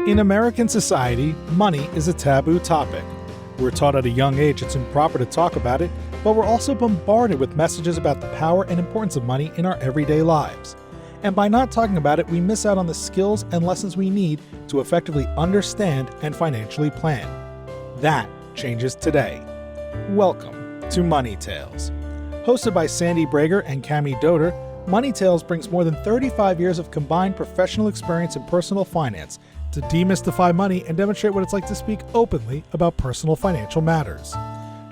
In American society, money is a taboo topic. We're taught at a young age it's improper to talk about it, but we're also bombarded with messages about the power and importance of money in our everyday lives. And by not talking about it, we miss out on the skills and lessons we need to effectively understand and financially plan. That changes today. Welcome to Money Tales. Hosted by Sandy Brager and Cami Doder, Money Tales brings more than 35 years of combined professional experience in personal finance to demystify money and demonstrate what it's like to speak openly about personal financial matters.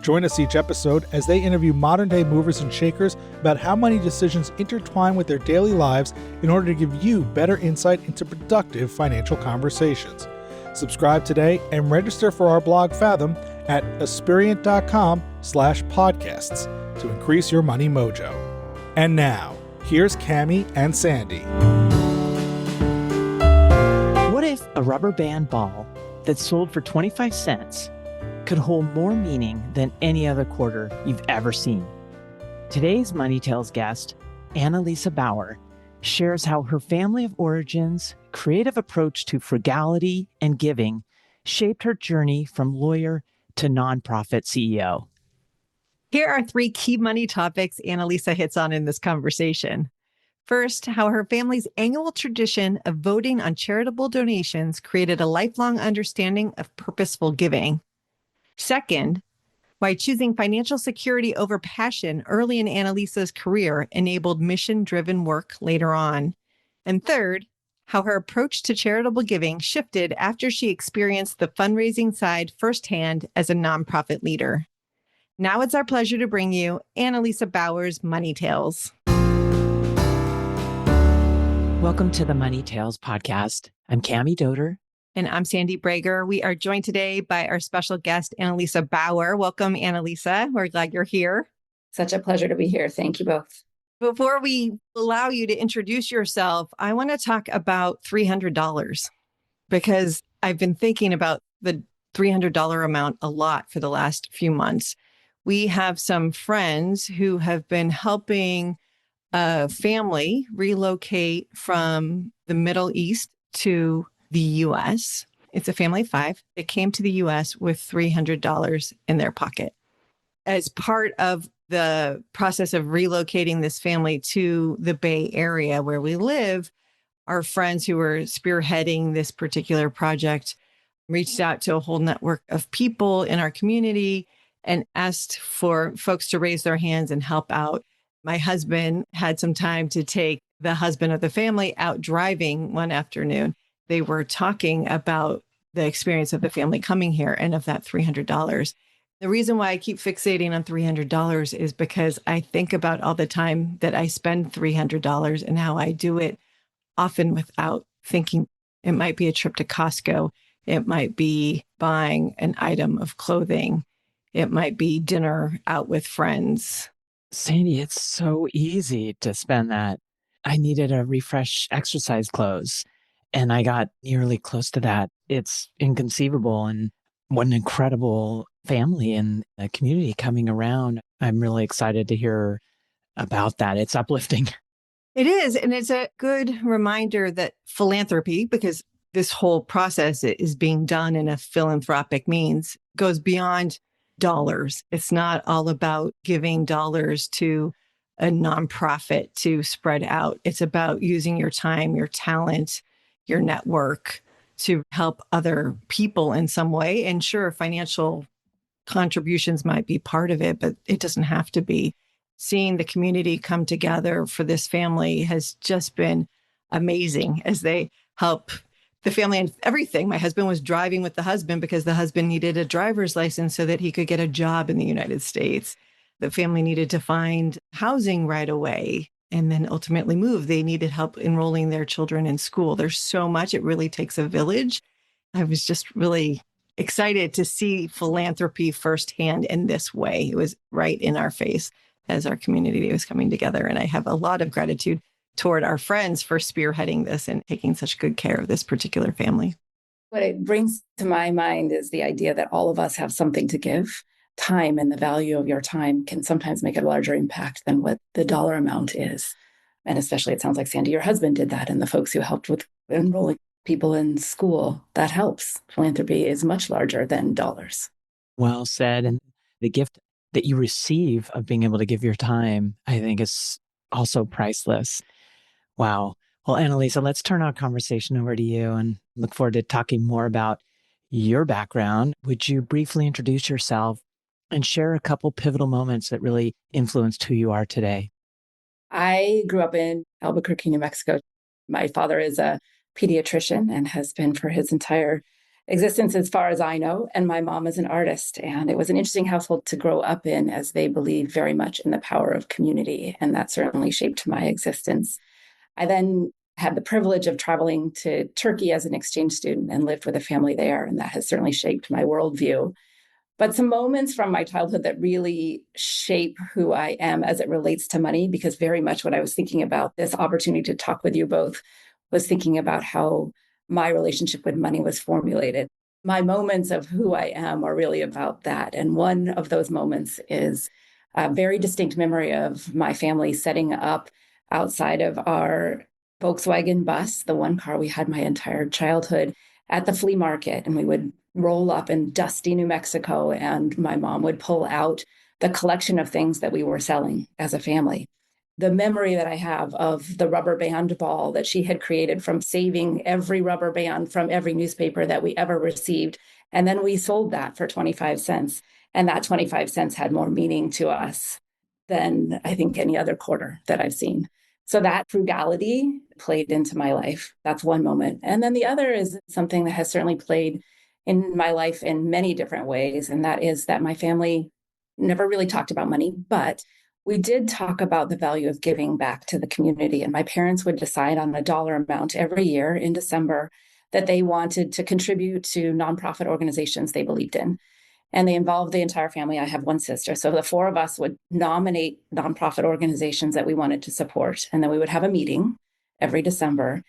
Join us each episode as they interview modern-day movers and shakers about how money decisions intertwine with their daily lives in order to give you better insight into productive financial conversations. Subscribe today and register for our blog Fathom at aspiriant.com/podcasts to increase your money mojo. And now, here's Cami and Sandy. What if a rubber band ball that sold for 25 cents could hold more meaning than any other quarter you've ever seen? Today's Money Tales guest, Annelise Bauer, shares how her family of origins, creative approach to frugality and giving shaped her journey from lawyer to nonprofit CEO. Here are 3 key money topics Annelise hits on in this conversation. First, how her family's annual tradition of voting on charitable donations created a lifelong understanding of purposeful giving. Second, why choosing financial security over passion early in Annelise's career enabled mission-driven work later on. And third, how her approach to charitable giving shifted after she experienced the fundraising side firsthand as a nonprofit leader. Now it's our pleasure to bring you Annelise Bauer's Money Tales. Welcome to the Money Tales podcast. I'm Cami Doder. And I'm Sandy Brager. We are joined today by our special guest, Annelise Bauer. Welcome, Annelise. We're glad you're here. Such a pleasure to be here. Thank you both. Before we allow you to introduce yourself, I want to talk about $300 because I've been thinking about the $300 amount a lot for the last few months. We have some friends who have been helping a family relocate from the Middle East to the U.S. It's a family of 5. They came to the U.S. with $300 in their pocket. As part of the process of relocating this family to the Bay Area where we live, our friends who were spearheading this particular project reached out to a whole network of people in our community and asked for folks to raise their hands and help out. My husband had some time to take the husband of the family out driving one afternoon. They were talking about the experience of the family coming here and of that $300. The reason why I keep fixating on $300 is because I think about all the time that I spend $300 and how I do it often without thinking. It might be a trip to Costco. It might be buying an item of clothing. It might be dinner out with friends. Sandy, it's so easy to spend that. I needed a refresh exercise clothes, and I got nearly close to that. It's inconceivable. And what an incredible family and a community coming around. I'm really excited to hear about that. It's uplifting. It is. And it's a good reminder that philanthropy, because this whole process is being done in a philanthropic means, goes beyond dollars. It's not all about giving dollars to a nonprofit to spread out. It's about using your time, your talent, your network to help other people in some way. And sure, financial contributions might be part of it, but it doesn't have to be. Seeing the community come together for this family has just been amazing as they help the family and everything. My husband was driving with the husband because the husband needed a driver's license so that he could get a job in the United States. The family needed to find housing right away and then ultimately move. They needed help enrolling their children in school. There's so much. It really takes a village. I was just really excited to see philanthropy firsthand in this way. It was right in our face as our community was coming together. And I have a lot of gratitude toward our friends for spearheading this and taking such good care of this particular family. What it brings to my mind is the idea that all of us have something to give. Time and the value of your time can sometimes make a larger impact than what the dollar amount is. And especially, it sounds like, Sandy, your husband did that, and the folks who helped with enrolling people in school. That helps. Philanthropy is much larger than dollars. Well said. And the gift that you receive of being able to give your time, I think is also priceless. Wow. Well, Annalisa, let's turn our conversation over to you and look forward to talking more about your background. Would you briefly introduce yourself and share a couple pivotal moments that really influenced who you are today? I grew up in Albuquerque, New Mexico. My father is a pediatrician and has been for his entire existence, as far as I know. And my mom is an artist. And it was an interesting household to grow up in, as they believe very much in the power of community. And that certainly shaped my existence. I then had the privilege of traveling to Turkey as an exchange student and lived with a family there. And that has certainly shaped my worldview. But some moments from my childhood that really shape who I am as it relates to money, because very much what I was thinking about this opportunity to talk with you both was thinking about how my relationship with money was formulated. My moments of who I am are really about that. And one of those moments is a very distinct memory of my family setting up outside of our Volkswagen bus, the one car we had my entire childhood, at the flea market. And we would roll up in dusty New Mexico, and my mom would pull out the collection of things that we were selling as a family. The memory that I have of the rubber band ball that she had created from saving every rubber band from every newspaper that we ever received. And then we sold that for 25 cents. And that 25 cents had more meaning to us than I think any other quarter that I've seen. So that frugality played into my life. That's one moment. And then the other is something that has certainly played in my life in many different ways. And that is that my family never really talked about money, but we did talk about the value of giving back to the community. And my parents would decide on a dollar amount every year in December that they wanted to contribute to nonprofit organizations they believed in. And they involved the entire family. I have one sister. So the four of us would nominate nonprofit organizations that we wanted to support. And then we would have a meeting every December.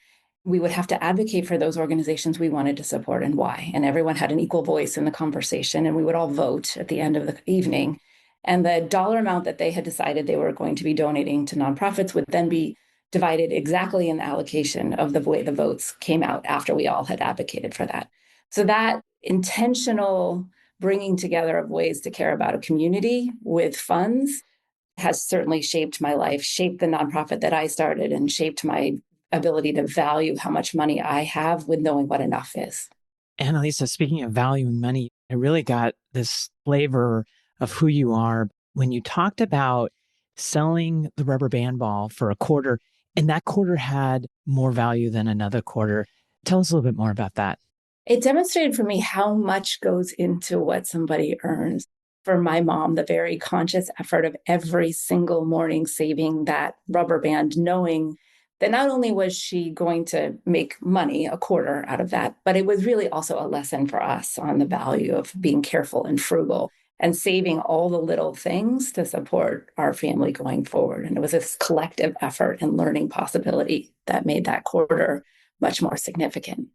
We would have to advocate for those organizations we wanted to support and why. And everyone had an equal voice in the conversation. And we would all vote at the end of the evening. And the dollar amount that they had decided they were going to be donating to nonprofits would then be divided exactly in the allocation of the way the votes came out after we all had advocated for that. So that intentional bringing together of ways to care about a community with funds has certainly shaped my life, shaped the nonprofit that I started, and shaped my ability to value how much money I have with knowing what enough is. Annalisa, speaking of valuing money, I really got this flavor of who you are when you talked about selling the rubber band ball for a quarter, and that quarter had more value than another quarter. Tell us a little bit more about that. It demonstrated for me how much goes into what somebody earns. For my mom, the very conscious effort of every single morning saving that rubber band, knowing that not only was she going to make money, a quarter out of that, but it was really also a lesson for us on the value of being careful and frugal and saving all the little things to support our family going forward. And it was this collective effort and learning possibility that made that quarter much more significant.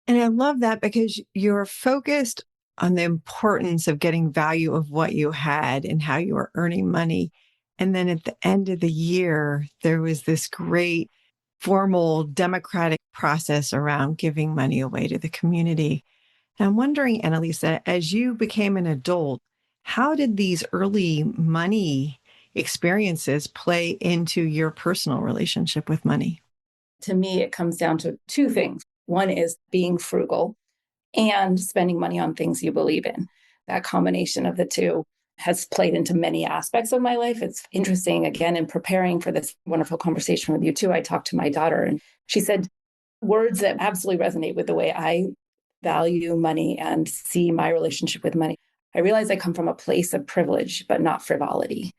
And I love that because you're focused on the importance of getting value of what you had and how you were earning money. And then at the end of the year, there was this great formal democratic process around giving money away to the community. And I'm wondering, Annalisa, as you became an adult, how did these early money experiences play into your personal relationship with money? To me, it comes down to two things. One is being frugal and spending money on things you believe in. That combination of the two has played into many aspects of my life. It's interesting, again, in preparing for this wonderful conversation with you too, I talked to my daughter and she said words that absolutely resonate with the way I value money and see my relationship with money. I realize I come from a place of privilege, but not frivolity.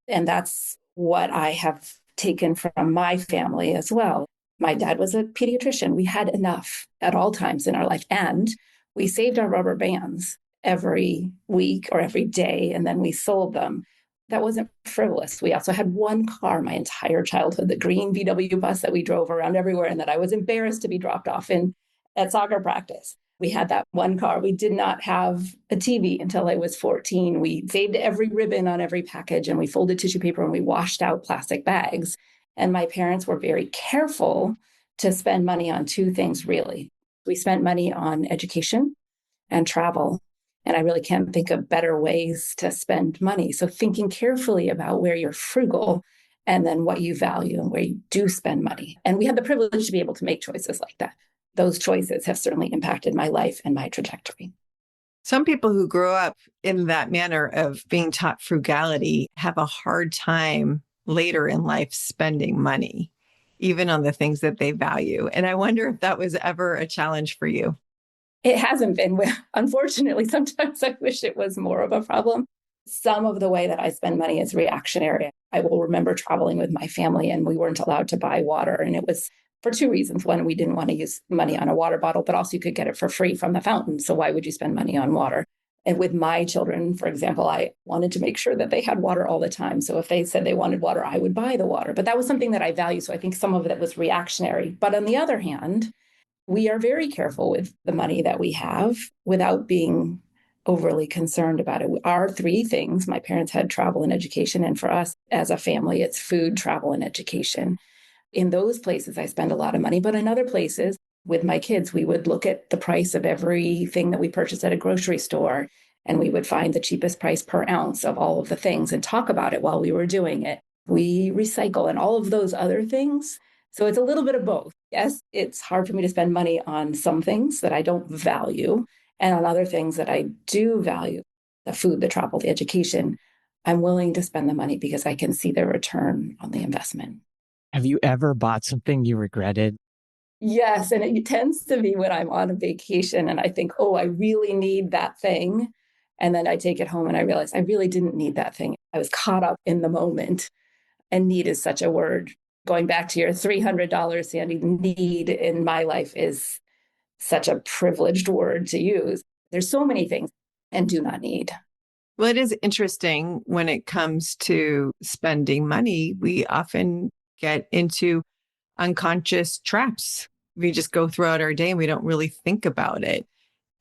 And that's what I have taken from my family as well. My dad was a pediatrician. We had enough at all times in our life. And we saved our rubber bands every week or every day, and then we sold them. That wasn't frivolous. We also had one car my entire childhood, the green VW bus that we drove around everywhere and that I was embarrassed to be dropped off in at soccer practice. We had that one car. We did not have a TV until I was 14. We saved every ribbon on every package and we folded tissue paper and we washed out plastic bags. And my parents were very careful to spend money on two things, really. We spent money on education and travel. And I really can't think of better ways to spend money. So thinking carefully about where you're frugal and then what you value and where you do spend money. And we had the privilege to be able to make choices like that. Those choices have certainly impacted my life and my trajectory. Some people who grow up in that manner of being taught frugality have a hard time later in life spending money, even on the things that they value. And I wonder if that was ever a challenge for you. It hasn't been. Unfortunately, sometimes I wish it was more of a problem. Some of the way that I spend money is reactionary. I will remember traveling with my family and we weren't allowed to buy water. And it was for two reasons. One, we didn't want to use money on a water bottle, but also you could get it for free from the fountain. So why would you spend money on water? And with my children, for example, I wanted to make sure that they had water all the time. So if they said they wanted water, I would buy the water. But that was something that I value. So I think some of it was reactionary. But on the other hand, we are very careful with the money that we have without being overly concerned about it. Our three things, my parents had travel and education. And for us as a family, it's food, travel, and education. In those places, I spend a lot of money. But in other places, with my kids, we would look at the price of everything that we purchase at a grocery store. And we would find the cheapest price per ounce of all of the things and talk about it while we were doing it. We recycle and all of those other things. So it's a little bit of both. Yes, it's hard for me to spend money on some things that I don't value and on other things that I do value, the food, the travel, the education. I'm willing to spend the money because I can see the return on the investment. Have you ever bought something you regretted? Yes, and it tends to be when I'm on a vacation and I think, oh, I really need that thing. And then I take it home and I realize I really didn't need that thing. I was caught up in the moment. And need is such a word. Going back to your $300, Sandy, need in my life is such a privileged word to use. There's so many things and do not need. Well, it is interesting when it comes to spending money, we often get into unconscious traps. We just go throughout our day and we don't really think about it.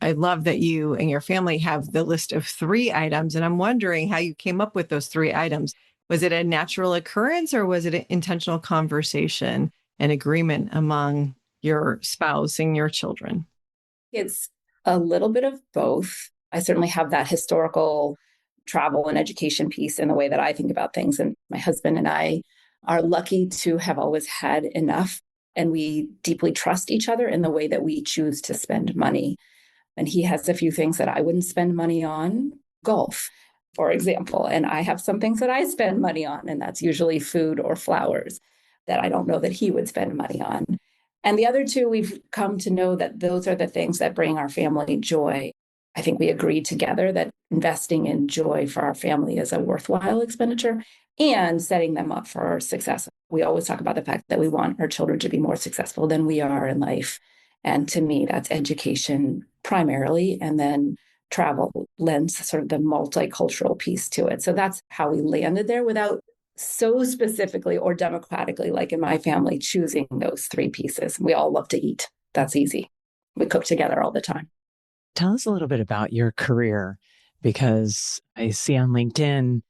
I love that you and your family have the list of 3 items. And I'm wondering how you came up with those 3 items. Was it a natural occurrence or was it an intentional conversation and agreement among your spouse and your children? It's a little bit of both. I certainly have that historical travel and education piece in the way that I think about things. And my husband and I are lucky to have always had enough. And we deeply trust each other in the way that we choose to spend money. And he has a few things that I wouldn't spend money on, golf, for example. And I have some things that I spend money on, and that's usually food or flowers that I don't know that he would spend money on. And the other two, we've come to know that those are the things that bring our family joy. I think we agreed together that investing in joy for our family is a worthwhile expenditure and setting them up for success. We always talk about the fact that we want our children to be more successful than we are in life. And to me, that's education primarily, and then travel lends sort of the multicultural piece to it. So that's how we landed there without so specifically or democratically, like in my family, choosing those 3 pieces. We all love to eat. That's easy. We cook together all the time. Tell us a little bit about your career, because I see on LinkedIn,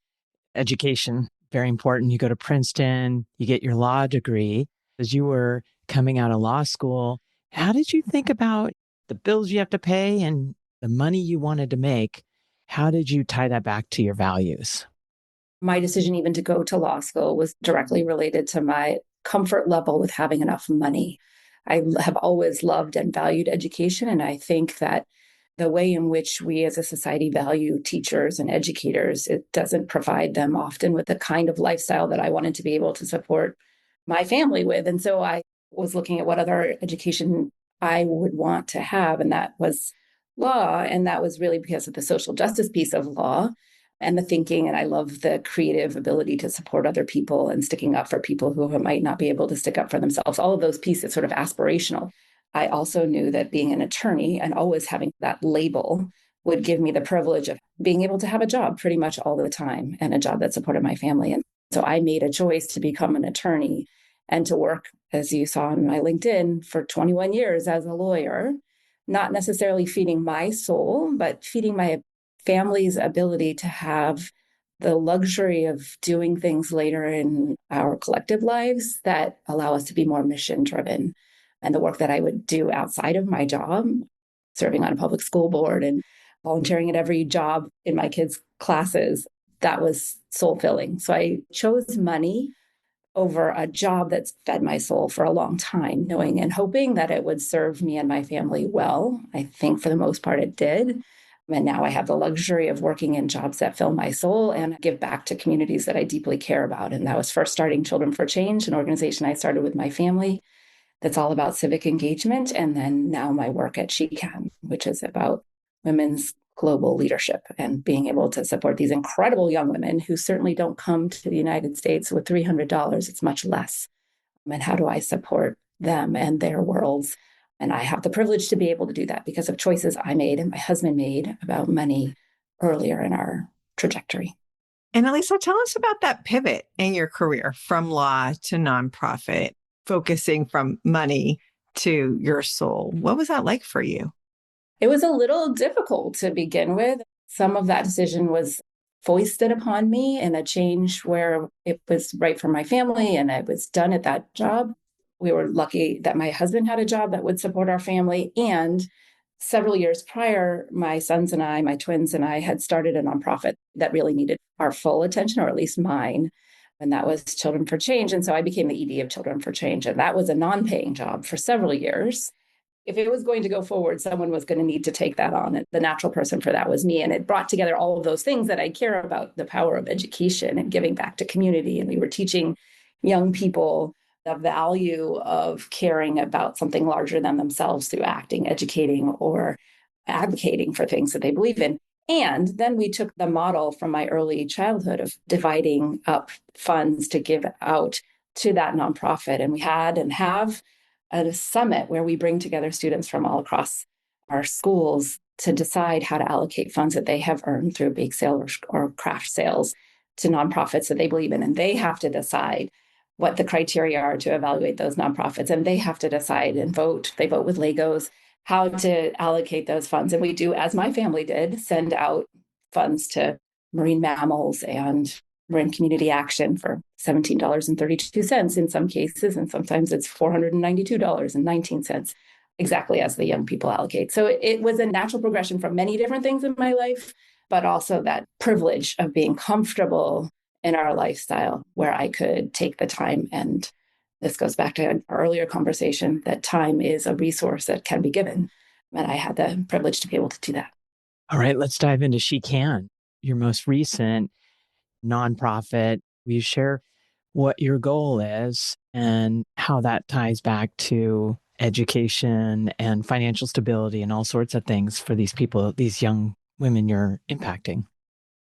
education, very important. You go to Princeton, you get your law degree. As you were coming out of law school, how did you think about the bills you have to pay and the money you wanted to make? How did you tie that back to your values? My decision even to go to law school was directly related to my comfort level with having enough money. I have always loved and valued education. And I think that the way in which we as a society value teachers and educators, it doesn't provide them often with the kind of lifestyle that I wanted to be able to support my family with. And so I was looking at what other education I would want to have, and that was law. And that was really because of the social justice piece of law and the thinking. And I love the creative ability to support other people and sticking up for people who might not be able to stick up for themselves. All of those pieces sort of aspirational. I also knew that being an attorney and always having that label would give me the privilege of being able to have a job pretty much all the time and a job that supported my family. And so I made a choice to become an attorney and to work, as you saw on my LinkedIn, for 21 years as a lawyer, not necessarily feeding my soul, but feeding my family's ability to have the luxury of doing things later in our collective lives that allow us to be more mission driven. and the work that I would do outside of my job, serving on a public school board and volunteering at every job in my kids' classes, that was soul filling. So I chose money over a job that's fed my soul for a long time, knowing and hoping that it would serve me and my family well. I think for the most part it did. And now I have the luxury of working in jobs that fill my soul and give back to communities that I deeply care about. And that was first starting Children for Change, an organization I started with my family that's all about civic engagement. And then now my work at She Can, which is about women's global leadership and being able to support these incredible young women who certainly don't come to the United States with $300. It's much less. And how do I support them and their worlds? And I have the privilege to be able to do that because of choices I made and my husband made about money earlier in our trajectory. And Elisa, tell us about that pivot in your career from law to nonprofit, focusing from money to your soul. What was that like for you? It was a little difficult to begin with. Some of that decision was foisted upon me in a change where it was right for my family and I was done at that job. We were lucky that my husband had a job that would support our family. And several years prior, my sons and I, my twins and I, had started a nonprofit that really needed our full attention, or at least mine. And that was Children for Change. And so I became the ED of Children for Change. And that was a non-paying job for several years. If it was going to go forward, someone was going to need to take that on. And the natural person for that was me. And it brought together all of those things that I care about, the power of education and giving back to community. And we were teaching young people the value of caring about something larger than themselves through acting, educating, or advocating for things that they believe in. And then we took the model from my early childhood of dividing up funds to give out to that nonprofit. And we had and have a summit where we bring together students from all across our schools to decide how to allocate funds that they have earned through bake sale or craft sales to nonprofits that they believe in. And they have to decide what the criteria are to evaluate those nonprofits. And they have to decide and vote. They vote with Legos how to allocate those funds. And we do, as my family did, send out funds to marine mammals and Marin Community Action for $17.32 in some cases, and sometimes it's $492.19, exactly as the young people allocate. So it was a natural progression from many different things in my life, but also that privilege of being comfortable in our lifestyle where I could take the time. And this goes back to an earlier conversation that time is a resource that can be given. And I had the privilege to be able to do that. All right, let's dive into She Can, your most recent nonprofit. Will you share what your goal is and how that ties back to education and financial stability and all sorts of things for these people, these young women you're impacting?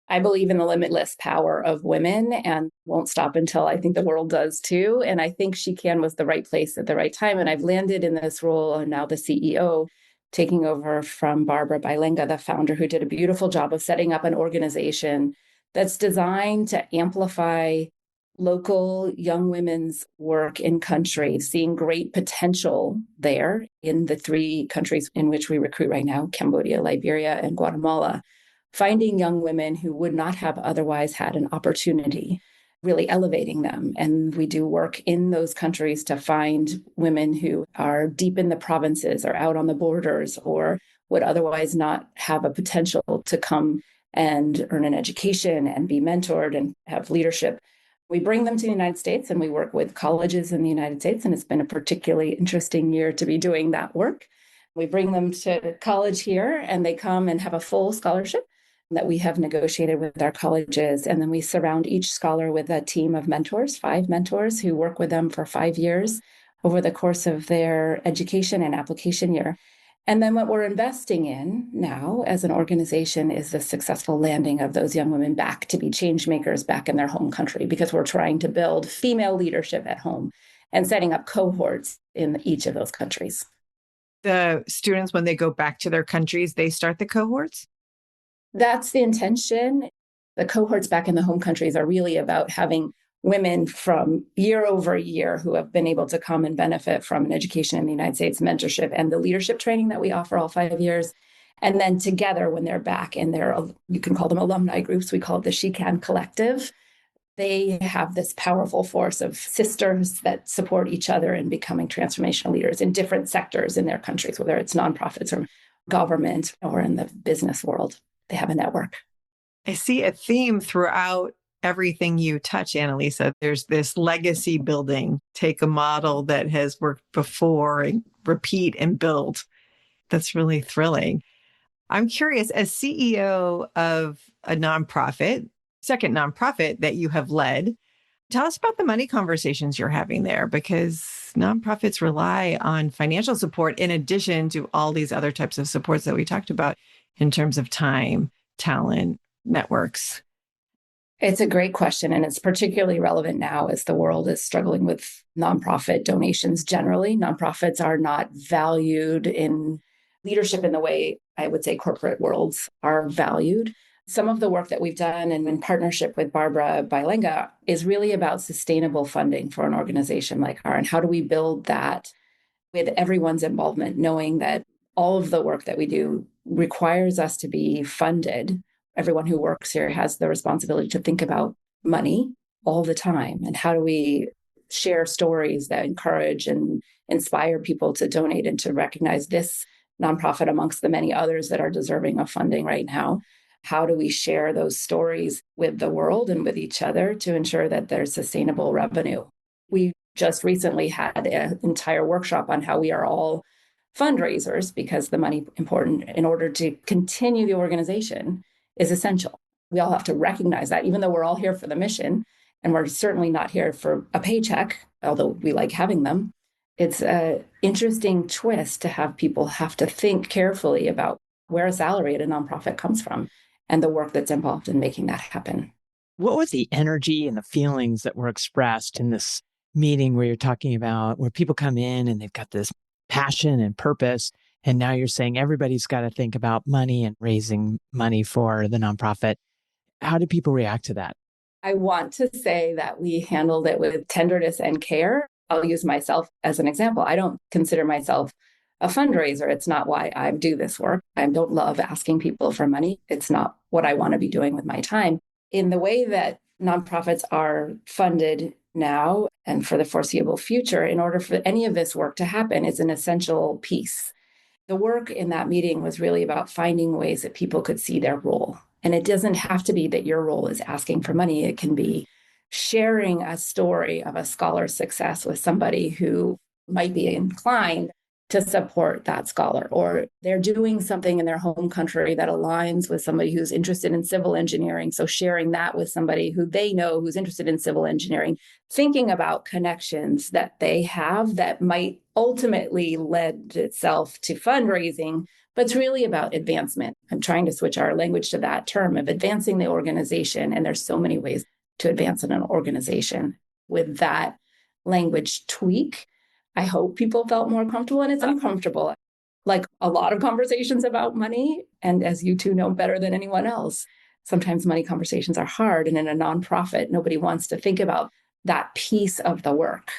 I believe in the limitless power of women and won't stop until I think the world does too. And I think She Can was the right place at the right time. And I've landed in this role and now the CEO, taking over from Barbara Bailenga, the founder, who did a beautiful job of setting up an organization that's designed to amplify local young women's work in country, seeing great potential there in the 3 countries in which we recruit right now, Cambodia, Liberia, and Guatemala, finding young women who would not have otherwise had an opportunity, really elevating them. And we do work in those countries to find women who are deep in the provinces or out on the borders or would otherwise not have a potential to come and earn an education and be mentored and have leadership. We bring them to the United States and we work with colleges in the United States. And it's been a particularly interesting year to be doing that work. We bring them to college here and they come and have a full scholarship that we have negotiated with our colleges. And then we surround each scholar with a team of mentors, 5 mentors who work with them for 5 years over the course of their education and application year. And then what we're investing in now as an organization is the successful landing of those young women back to be change makers back in their home country, because we're trying to build female leadership at home and setting up cohorts in each of those countries. The students, when they go back to their countries, they start the cohorts? That's the intention. The cohorts back in the home countries are really about having women from year over year who have been able to come and benefit from an education in the United States, mentorship, and the leadership training that we offer all 5 years. And then together, when they're back in their, you can call them alumni groups, we call it the She Can Collective. They have this powerful force of sisters that support each other in becoming transformational leaders in different sectors in their countries, whether it's nonprofits or government or in the business world. They have a network. I see a theme throughout everything you touch, Annalisa. There's this legacy building. Take a model that has worked before and repeat and build. That's really thrilling. I'm curious, as CEO of a nonprofit, second nonprofit that you have led, tell us about the money conversations you're having there, because nonprofits rely on financial support in addition to all these other types of supports that we talked about in terms of time, talent, networks. It's a great question, and it's particularly relevant now as the world is struggling with nonprofit donations generally. Nonprofits are not valued in leadership in the way I would say corporate worlds are valued. Some of the work that we've done and in partnership with Barbara Bailenga is really about sustainable funding for an organization like ours. And how do we build that with everyone's involvement, knowing that all of the work that we do requires us to be funded. Everyone who works here has the responsibility to think about money all the time. And how do we share stories that encourage and inspire people to donate and to recognize this nonprofit amongst the many others that are deserving of funding right now? How do we share those stories with the world and with each other to ensure that there's sustainable revenue? We just recently had an entire workshop on how we are all fundraisers, because the money important in order to continue the organization is essential. We all have to recognize that, even though we're all here for the mission, and we're certainly not here for a paycheck, although we like having them. It's an interesting twist to have people have to think carefully about where a salary at a nonprofit comes from and the work that's involved in making that happen. What was the energy and the feelings that were expressed in this meeting where you're talking about where people come in and they've got this passion and purpose, and now you're saying everybody's got to think about money and raising money for the nonprofit? How do people react to that? I want to say that we handled it with tenderness and care. I'll use myself as an example. I don't consider myself a fundraiser. It's not why I do this work. I don't love asking people for money. It's not what I want to be doing with my time. In the way that nonprofits are funded now and for the foreseeable future, in order for any of this work to happen, is an essential piece. The work in that meeting was really about finding ways that people could see their role. And it doesn't have to be that your role is asking for money. It can be sharing a story of a scholar's success with somebody who might be inclined to support that scholar, or they're doing something in their home country that aligns with somebody who's interested in civil engineering. So sharing that with somebody who they know who's interested in civil engineering, thinking about connections that they have that might ultimately lend itself to fundraising, but it's really about advancement. I'm trying to switch our language to that term of advancing the organization. And there's so many ways to advance in an organization. With that language tweak, I hope people felt more comfortable, and it's uncomfortable. Like a lot of conversations about money, and as you two know better than anyone else, sometimes money conversations are hard. And in a nonprofit, nobody wants to think about that piece of the work,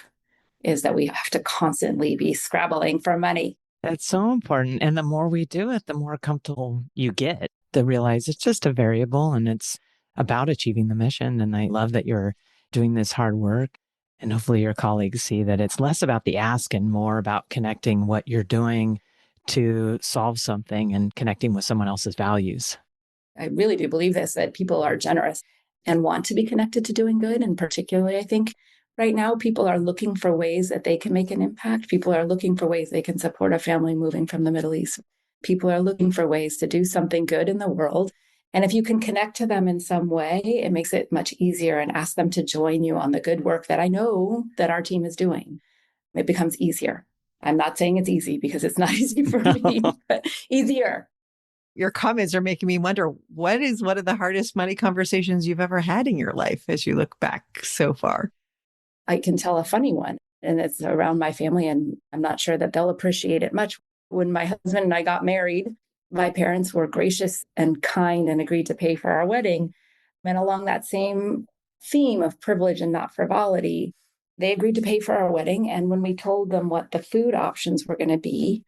is that we have to constantly be scrabbling for money. That's so important. And the more we do it, the more comfortable you get to realize it's just a variable and it's about achieving the mission. And I love that you're doing this hard work. And hopefully your colleagues see that it's less about the ask and more about connecting what you're doing to solve something and connecting with someone else's values. I really do believe this, that people are generous and want to be connected to doing good. And particularly, I think right now, people are looking for ways that they can make an impact. People are looking for ways they can support a family moving from the Middle East. People are looking for ways to do something good in the world. And if you can connect to them in some way, it makes it much easier, and ask them to join you on the good work that I know that our team is doing. It becomes easier. I'm not saying it's easy, because it's not easy for me, but easier. Your comments are making me wonder, what is one of the hardest money conversations you've ever had in your life as you look back so far? I can tell a funny one, and it's around my family, and I'm not sure that they'll appreciate it much. When my husband and I got married, my parents were gracious and kind and agreed to pay for our wedding. And along that same theme of privilege and not frivolity, they agreed to pay for our wedding. And when we told them what the food options were going to be,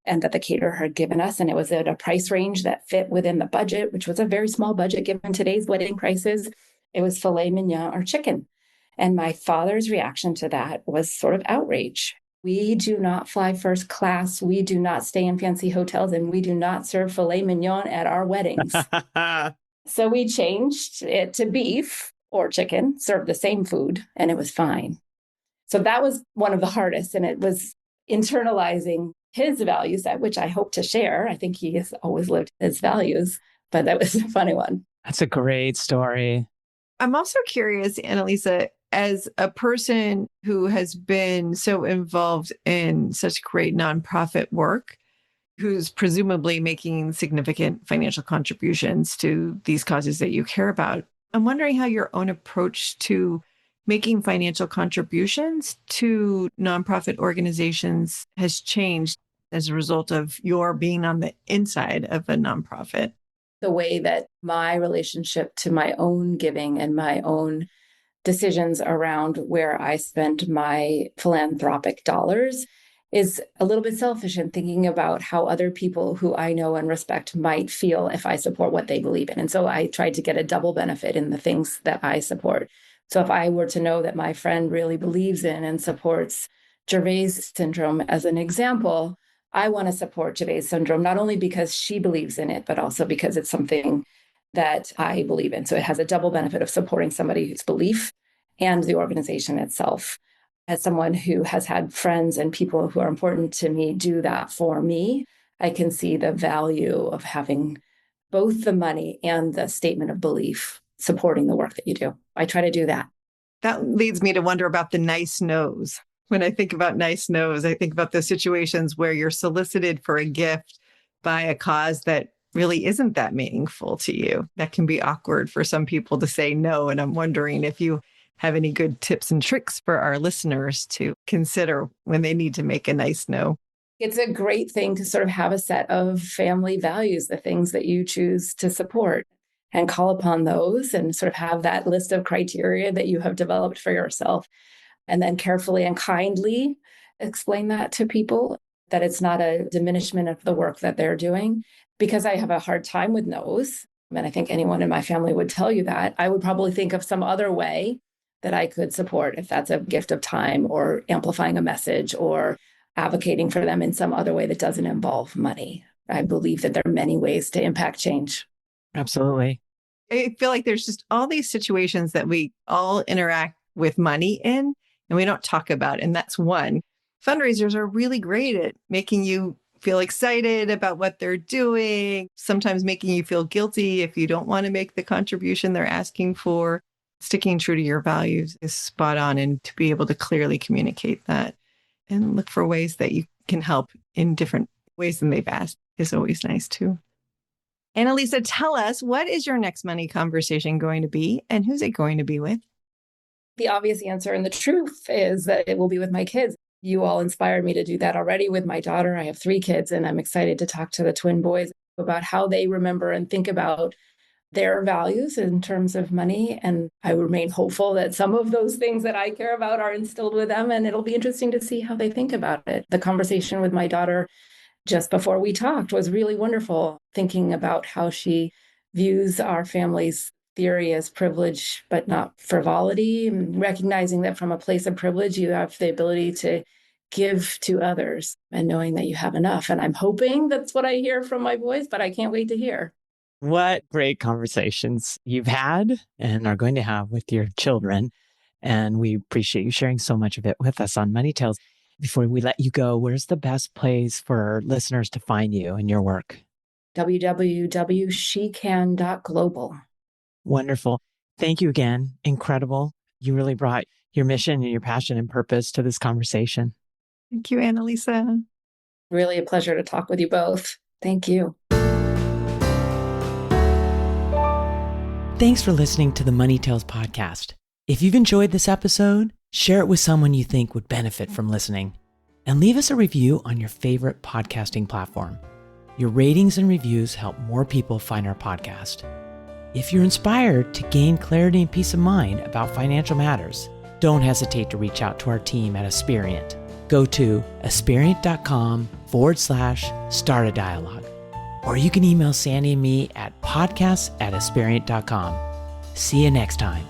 and that the caterer had given us, and it was at a price range that fit within the budget, which was a very small budget given today's wedding prices, It was filet mignon or chicken. And my father's reaction to that was sort of outrage. We do not fly first class. We do not stay in fancy hotels, and we do not serve filet mignon at our weddings. So we changed it to beef or chicken, served the same food, and it was fine. So that was one of the hardest. And it was internalizing his value set, which I hope to share. I think he has always lived his values, but that was a funny one. That's a great story. I'm also curious, Annelise, as a person who has been so involved in such great nonprofit work, who's presumably making significant financial contributions to these causes that you care about, I'm wondering how your own approach to making financial contributions to nonprofit organizations has changed as a result of your being on the inside of a nonprofit. The way that my relationship to my own giving and my own decisions around where I spend my philanthropic dollars is a little bit selfish in thinking about how other people who I know and respect might feel if I support what they believe in. And so I tried to get a double benefit in the things that I support. So if I were to know that my friend really believes in and supports Gervais syndrome as an example, I want to support Gervais syndrome, not only because she believes in it, but also because it's something that I believe in. So it has a double benefit of supporting somebody whose belief and the organization itself. As someone who has had friends and people who are important to me do that for me, I can see the value of having both the money and the statement of belief supporting the work that you do. I try to do that. That leads me to wonder about the nice no's. When I think about nice no's, I think about those situations where you're solicited for a gift by a cause that really isn't that meaningful to you. That can be awkward for some people to say no. And I'm wondering if you have any good tips and tricks for our listeners to consider when they need to make a nice no. It's a great thing to sort of have a set of family values, the things that you choose to support, and call upon those and sort of have that list of criteria that you have developed for yourself. And then carefully and kindly explain that to people, that it's not a diminishment of the work that they're doing. Because I have a hard time with no's, and I think anyone in my family would tell you that, I would probably think of some other way that I could support, if that's a gift of time or amplifying a message or advocating for them in some other way that doesn't involve money. I believe that there are many ways to impact change. Absolutely. I feel like there's just all these situations that we all interact with money in and we don't talk about. And that's one. Fundraisers are really great at making you feel excited about what they're doing, sometimes making you feel guilty if you don't want to make the contribution they're asking for. Sticking true to your values is spot on, and to be able to clearly communicate that and look for ways that you can help in different ways than they've asked is always nice too. Annelise, tell us, what is your next money conversation going to be and who's it going to be with? The obvious answer and the truth is that it will be with my kids. You all inspired me to do that already with my daughter. I have 3 kids, and I'm excited to talk to the twin boys about how they remember and think about their values in terms of money. And I remain hopeful that some of those things that I care about are instilled with them. And it'll be interesting to see how they think about it. The conversation with my daughter just before we talked was really wonderful, thinking about how she views our family's theory as privilege, but not frivolity, and recognizing that from a place of privilege, you have the ability to give to others and knowing that you have enough. And I'm hoping that's what I hear from my boys, but I can't wait to hear. What great conversations you've had and are going to have with your children. And we appreciate you sharing so much of it with us on Money Tales. Before we let you go, where's the best place for listeners to find you and your work? www.shecan.global. Wonderful. Thank you again. Incredible. You really brought your mission and your passion and purpose to this conversation. Thank you, Annelise. Really a pleasure to talk with you both. Thank you. Thanks for listening to the Money Tales podcast. If you've enjoyed this episode, share it with someone you think would benefit from listening, and leave us a review on your favorite podcasting platform. Your ratings and reviews help more people find our podcast. If you're inspired to gain clarity and peace of mind about financial matters, don't hesitate to reach out to our team at Aspirient. Go to aspirient.com/start a dialogue. Or you can email Sandy and me at podcasts@aspirient.com. See you next time.